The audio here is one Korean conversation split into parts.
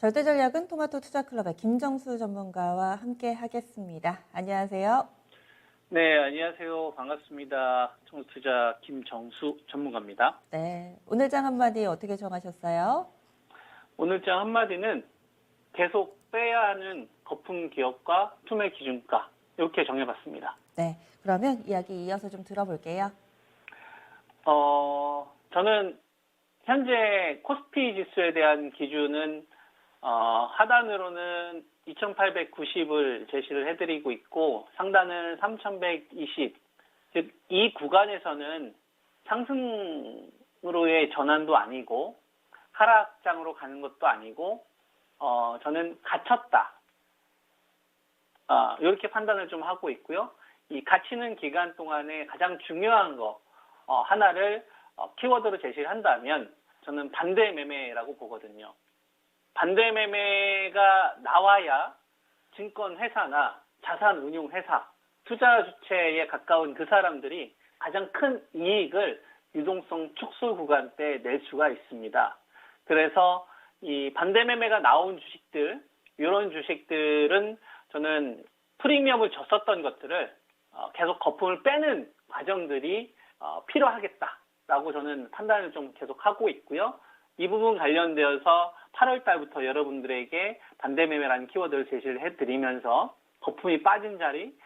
절대 전략은 토마토 투자클럽의 김정수 전문가와 함께 하겠습니다. 안녕하세요. 네, 안녕하세요. 반갑습니다. 청수투자 김정수 전문가입니다. 네, 오늘 장 한마디 어떻게 정하셨어요? 오늘 장 한마디는 계속 빼야 하는 거품 기업과 투매 기준가 이렇게 정해봤습니다. 네, 그러면 이야기 이어서 좀 들어볼게요. 저는 현재 코스피 지수에 대한 기준은 하단으로는 2890을 제시를 해드리고 있고 상단은 3120, 즉 이 구간에서는 상승으로의 전환도 아니고 하락장으로 가는 것도 아니고 저는 갇혔다. 이렇게 판단을 좀 하고 있고요. 이 갇히는 기간 동안에 가장 중요한 거 하나를 키워드로 제시를 한다면 저는 반대 매매라고 보거든요. 반대 매매가 나와야 증권 회사나 자산 운용 회사, 투자 주체에 가까운 그 사람들이 가장 큰 이익을 유동성 축소 구간 때 낼 수가 있습니다. 그래서 이 반대 매매가 나온 주식들, 이런 주식들은 저는 프리미엄을 줬었던 것들을 계속 거품을 빼는 과정들이 필요하겠다라고 저는 판단을 좀 계속 하고 있고요. 이 부분 관련되어서 8월 달부터 여러분들에게 반대 매매라는 키워드를 제시를 해드리면서 거품이 빠진 자리,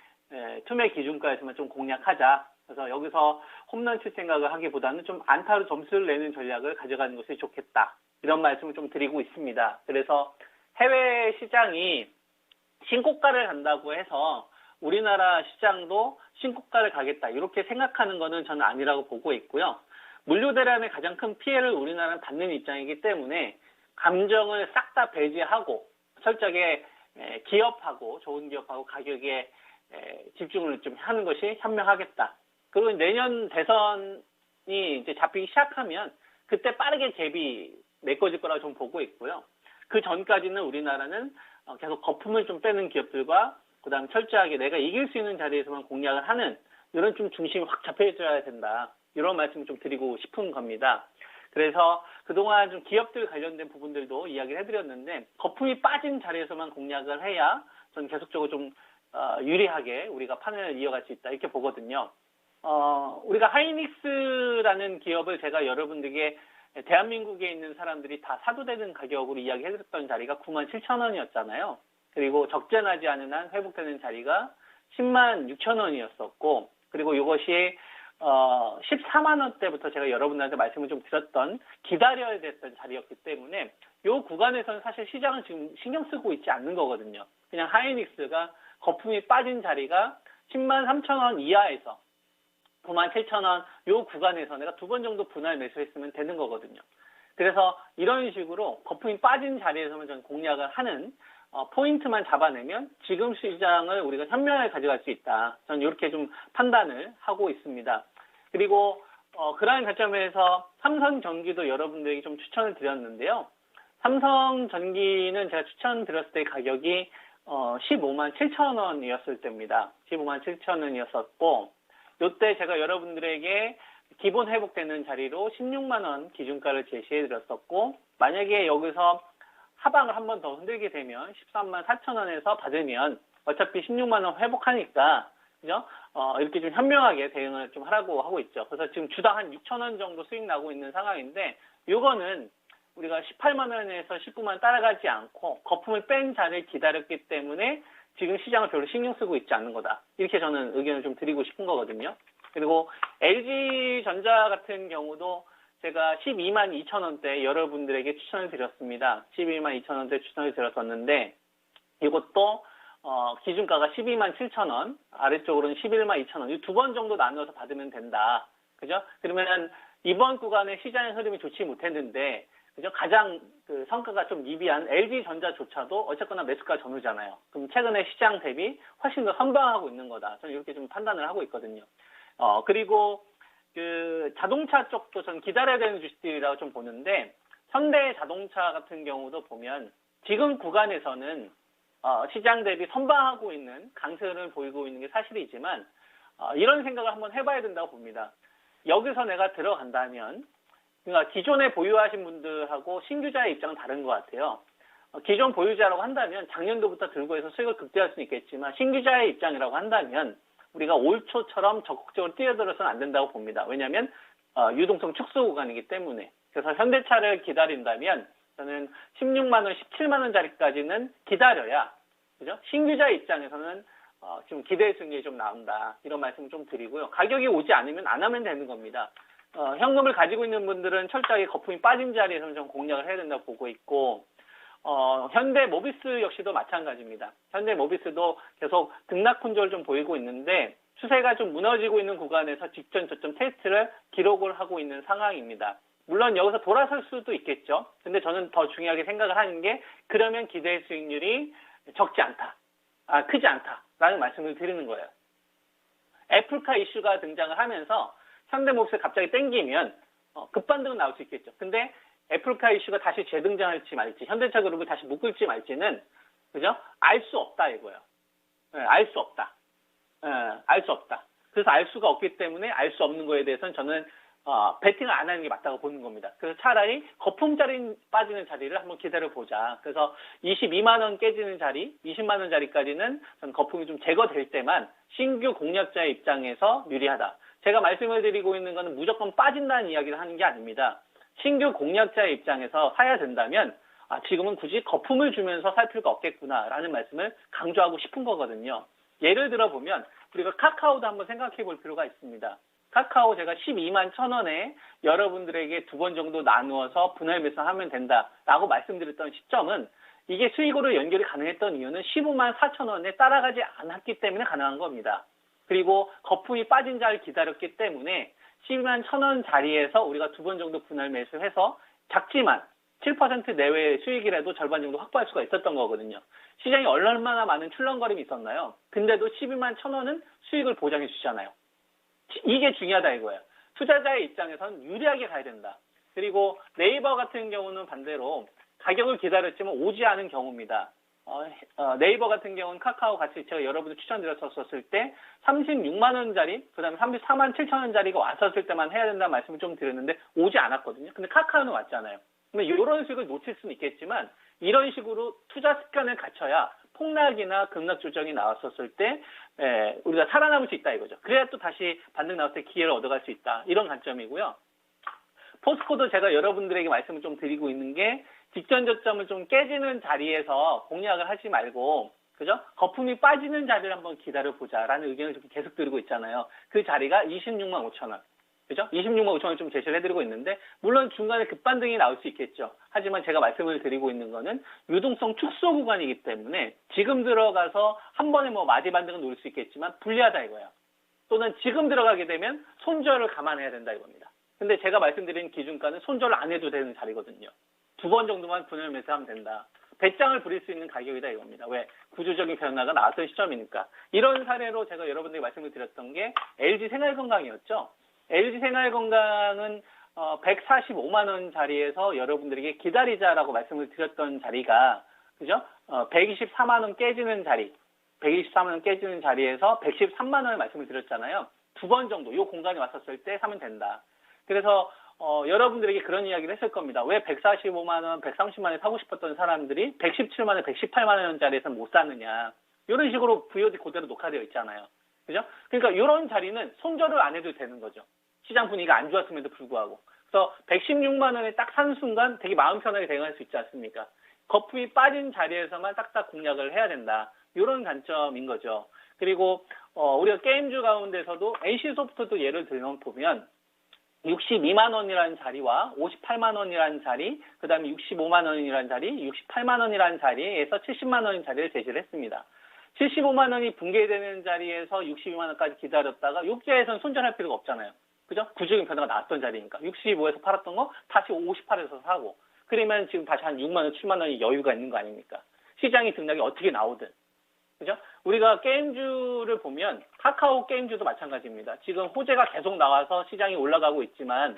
투매 기준가에서만 좀 공략하자. 그래서 여기서 홈런 칠 생각을 하기보다는 좀 안타로 점수를 내는 전략을 가져가는 것이 좋겠다. 이런 말씀을 좀 드리고 있습니다. 그래서 해외 시장이 신고가를 간다고 해서 우리나라 시장도 신고가를 가겠다. 이렇게 생각하는 것은 저는 아니라고 보고 있고요. 물류 대란의 가장 큰 피해를 우리나라는 받는 입장이기 때문에 감정을 싹 다 배제하고 철저하게 기업하고 좋은 기업하고 가격에 집중을 좀 하는 것이 현명하겠다. 그리고 내년 대선이 이제 잡히기 시작하면 그때 빠르게 갭이 메꿔질 거라고 좀 보고 있고요. 그 전까지는 우리나라는 계속 거품을 좀 빼는 기업들과 그다음 철저하게 내가 이길 수 있는 자리에서만 공략을 하는 이런 좀 중심이 확 잡혀줘야 된다. 이런 말씀을 좀 드리고 싶은 겁니다. 그래서 그동안 좀 기업들 관련된 부분들도 이야기를 해드렸는데 거품이 빠진 자리에서만 공략을 해야 저는 계속적으로 좀 유리하게 우리가 판을 이어갈 수 있다 이렇게 보거든요. 우리가 하이닉스라는 기업을 제가 여러분들에게 대한민국에 있는 사람들이 다 사도 되는 가격으로 이야기해드렸던 자리가 97,000원이었잖아요. 그리고 적재나지 않은 한 회복되는 자리가 106,000원이었었고 그리고 이것이 14만 원대부터 제가 여러분들한테 말씀을 좀 드렸던 기다려야 됐던 자리였기 때문에 이 구간에서는 사실 시장은 지금 신경 쓰고 있지 않는 거거든요. 그냥 하이닉스가 거품이 빠진 자리가 10만 3천 원 이하에서 9만 7천 원 이 구간에서 내가 두 번 정도 분할 매수했으면 되는 거거든요. 그래서 이런 식으로 거품이 빠진 자리에서만 저는 공략을 하는 포인트만 잡아내면 지금 시장을 우리가 현명하게 가져갈 수 있다. 저는 이렇게 좀 판단을 하고 있습니다. 그리고 그러한 관점에서 삼성전기도 여러분들에게 좀 추천을 드렸는데요. 삼성전기는 제가 추천드렸을 때 가격이 15만 7천 원이었을 때입니다. 15만 7천 원이었었고 이때 제가 여러분들에게 기본 회복되는 자리로 16만 원 기준가를 제시해 드렸었고 만약에 여기서 하방을 한 번 더 흔들게 되면 13만 4천 원에서 받으면 어차피 16만 원 회복하니까 그죠? 이렇게 좀 현명하게 대응을 좀 하라고 하고 있죠. 그래서 지금 주당 한 6천 원 정도 수익 나고 있는 상황인데 요거는 우리가 18만 원에서 19만 따라가지 않고 거품을 뺀 자리를 기다렸기 때문에 지금 시장을 별로 신경 쓰고 있지 않는 거다. 이렇게 저는 의견을 좀 드리고 싶은 거거든요. 그리고 LG전자 같은 경우도 제가 12만 2천 원대 여러분들에게 추천을 드렸습니다. 12만 2천 원대 추천을 드렸었는데 이것도 기준가가 12만 7천 원, 아래쪽으로는 11만 2천 원, 이 두 번 정도 나누어서 받으면 된다. 그죠? 그러면 이번 구간에 시장의 흐름이 좋지 못했는데 그죠? 가장 그 성과가 좀 미비한 LG전자조차도 어쨌거나 매수가 전후잖아요. 그럼 최근에 시장 대비 훨씬 더 선방하고 있는 거다. 저는 이렇게 좀 판단을 하고 있거든요. 그리고 그 자동차 쪽도 전 기다려야 되는 주식들이라고 좀 보는데 현대자동차 같은 경우도 보면 지금 구간에서는 시장 대비 선방하고 있는 강세를 보이고 있는 게 사실이지만 이런 생각을 한번 해봐야 된다고 봅니다. 여기서 내가 들어간다면 그러니까 기존에 보유하신 분들하고 신규자의 입장은 다른 것 같아요. 기존 보유자라고 한다면 작년도부터 들고 해서 수익을 극대화할 수는 있겠지만 신규자의 입장이라고 한다면 우리가 올 초처럼 적극적으로 뛰어들어서는 안 된다고 봅니다. 왜냐하면 유동성 축소 구간이기 때문에. 그래서 현대차를 기다린다면 저는 16만 원, 17만 원짜리까지는 기다려야, 그죠? 신규자 입장에서는 지금 기대 수익률이 좀 나온다. 이런 말씀을 좀 드리고요. 가격이 오지 않으면 안 하면 되는 겁니다. 현금을 가지고 있는 분들은 철저하게 거품이 빠진 자리에서는 좀 공략을 해야 된다고 보고 있고, 현대 모비스 역시도 마찬가지입니다. 현대 모비스도 계속 등락 혼조를 좀 보이고 있는데 추세가 좀 무너지고 있는 구간에서 직전 저점 테스트를 기록을 하고 있는 상황입니다. 물론 여기서 돌아설 수도 있겠죠. 근데 저는 더 중요하게 생각을 하는 게 그러면 기대 수익률이 적지 않다. 크지 않다라는 말씀을 드리는 거예요. 애플카 이슈가 등장을 하면서 현대모비스가 갑자기 땡기면 급반등은 나올 수 있겠죠. 근데 애플카 이슈가 다시 재등장할지 말지, 현대차 그룹을 다시 묶을지 말지는, 그죠? 알 수 없다 이거예요. 알 수 없다. 알 수 없다. 그래서 알 수가 없기 때문에 알 수 없는 거에 대해서는 저는 베팅을 안 하는 게 맞다고 보는 겁니다. 그래서 차라리 거품자리 빠지는 자리를 한번 기다려보자. 그래서 22만 원 깨지는 자리, 20만 원짜리까지는 저는 거품이 좀 제거될 때만 신규 공략자의 입장에서 유리하다. 제가 말씀을 드리고 있는 거는 무조건 빠진다는 이야기를 하는 게 아닙니다. 신규 공략자의 입장에서 사야 된다면 지금은 굳이 거품을 주면서 살 필요가 없겠구나라는 말씀을 강조하고 싶은 거거든요. 예를 들어 보면 우리가 카카오도 한번 생각해 볼 필요가 있습니다. 카카오 제가 12만 1,000원에 여러분들에게 2번 정도 나누어서 분할 매수하면 된다라고 말씀드렸던 시점은 이게 수익으로 연결이 가능했던 이유는 15만 4,000원에 따라가지 않았기 때문에 가능한 겁니다. 그리고 거품이 빠진 자를 기다렸기 때문에 12만 1,000원 자리에서 우리가 2번 정도 분할 매수해서 작지만 7% 내외의 수익이라도 절반 정도 확보할 수가 있었던 거거든요. 시장이 얼마나 많은 출렁거림이 있었나요? 근데도 12만 1,000원은 수익을 보장해 주잖아요. 이게 중요하다 이거예요. 투자자의 입장에서는 유리하게 가야 된다. 그리고 네이버 같은 경우는 반대로 가격을 기다렸지만 오지 않은 경우입니다. 네이버 같은 경우는 카카오 같이 제가 여러분들 추천드렸었을 때 36만 원짜리, 그 다음에 34만 7천 원짜리가 왔었을 때만 해야 된다는 말씀을 좀 드렸는데 오지 않았거든요. 근데 카카오는 왔잖아요. 근데 이런 수익을 놓칠 수는 있겠지만 이런 식으로 투자 습관을 갖춰야 폭락이나 급락 조정이 나왔었을 때 우리가 살아남을 수 있다 이거죠. 그래야 또 다시 반등 나올 때 기회를 얻어갈 수 있다. 이런 관점이고요. 포스코도 제가 여러분들에게 말씀을 좀 드리고 있는 게 직전 저점을 좀 깨지는 자리에서 공략을 하지 말고, 그죠? 거품이 빠지는 자리를 한번 기다려보자라는 의견을 좀 계속 드리고 있잖아요. 그 자리가 26만 5천 원. 그죠? 26만 5천 원 좀 제시를 해드리고 있는데, 물론 중간에 급반등이 나올 수 있겠죠. 하지만 제가 말씀을 드리고 있는 거는 유동성 축소 구간이기 때문에 지금 들어가서 한 번에 마디 반등은 노릴 수 있겠지만 불리하다 이거예요. 또는 지금 들어가게 되면 손절을 감안해야 된다 이겁니다. 근데 제가 말씀드린 기준가는 손절을 안 해도 되는 자리거든요. 2번 정도만 분할 매수하면 된다. 배짱을 부릴 수 있는 가격이다 이겁니다. 왜? 구조적인 변화가 나왔던 시점이니까. 이런 사례로 제가 여러분들에게 말씀을 드렸던 게 LG 생활건강이었죠. LG 생활건강은 145만 원 자리에서 여러분들에게 기다리자라고 말씀을 드렸던 자리가, 그죠? 124만 원 깨지는 자리, 124만 원 깨지는 자리에서 113만 원을 말씀을 드렸잖아요. 2번 정도 이 공간에 왔었을 때 사면 된다. 그래서 여러분들에게 그런 이야기를 했을 겁니다. 왜 145만 원, 130만 원에 사고 싶었던 사람들이 117만 원, 118만 원짜리에서 못 사느냐. 이런 식으로 VOD 그대로 녹화되어 있잖아요. 그죠? 그러니까 이런 자리는 손절을 안 해도 되는 거죠. 시장 분위기가 안 좋았음에도 불구하고. 그래서 116만 원에 딱 산 순간 되게 마음 편하게 대응할 수 있지 않습니까? 거품이 빠진 자리에서만 딱딱 공략을 해야 된다. 이런 관점인 거죠. 그리고 우리가 게임주 가운데서도 NC소프트도 예를 들어보면 62만 원이라는 자리와 58만 원이라는 자리, 그 다음에 65만 원이라는 자리, 68만 원이라는 자리에서 70만 원인 자리를 제시를 했습니다. 75만 원이 붕괴되는 자리에서 62만 원까지 기다렸다가 욕지에서는 손절할 필요가 없잖아요. 그죠? 구조적인 변화가 나왔던 자리니까. 65에서 팔았던 거 다시 58에서 사고. 그러면 지금 다시 한 6만 원, 7만 원이 여유가 있는 거 아닙니까? 시장이 등락이 어떻게 나오든. 그죠? 우리가 게임주를 보면 카카오 게임주도 마찬가지입니다. 지금 호재가 계속 나와서 시장이 올라가고 있지만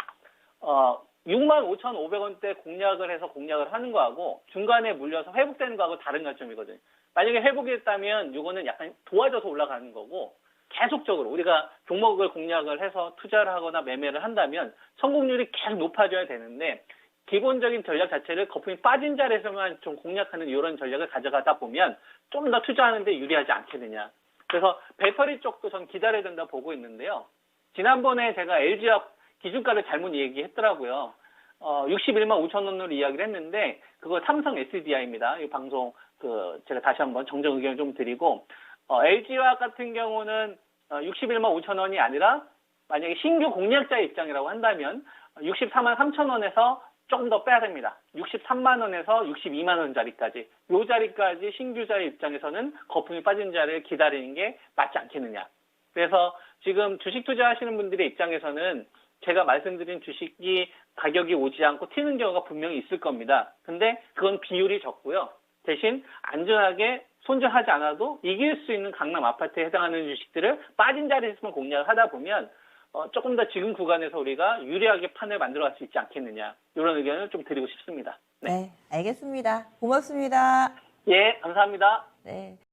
65,500원대 공략을 해서 공략을 하는 거하고 중간에 물려서 회복되는 거하고 다른 관점이거든요. 만약에 회복이 됐다면 이거는 약간 도와줘서 올라가는 거고 계속적으로 우리가 종목을 공략을 해서 투자를 하거나 매매를 한다면 성공률이 계속 높아져야 되는데 기본적인 전략 자체를 거품이 빠진 자리에서만 좀 공략하는 이런 전략을 가져가다 보면 좀 더 투자하는데 유리하지 않겠느냐. 그래서 배터리 쪽도 전 기다려야 된다 보고 있는데요. 지난번에 제가 LG화학 기준가를 잘못 얘기했더라고요. 61만 5천 원으로 이야기를 했는데 그거 삼성 SDI입니다. 이 방송 제가 다시 한번 정정 의견을 좀 드리고 LG화학 같은 경우는 61만 5천 원이 아니라 만약에 신규 공략자의 입장이라고 한다면 64만 3천 원에서 조금 더 빼야 됩니다. 63만 원에서 62만 원짜리까지. 요 자리까지 신규자의 입장에서는 거품이 빠진 자리를 기다리는 게 맞지 않겠느냐. 그래서 지금 주식 투자하시는 분들의 입장에서는 제가 말씀드린 주식이 가격이 오지 않고 튀는 경우가 분명히 있을 겁니다. 근데 그건 비율이 적고요. 대신 안전하게 손절하지 않아도 이길 수 있는 강남 아파트에 해당하는 주식들을 빠진 자리에서만 공략을 하다 보면 조금 더 지금 구간에서 우리가 유리하게 판을 만들어갈 수 있지 않겠느냐. 이런 의견을 좀 드리고 싶습니다. 네, 알겠습니다. 고맙습니다. 예, 감사합니다. 네.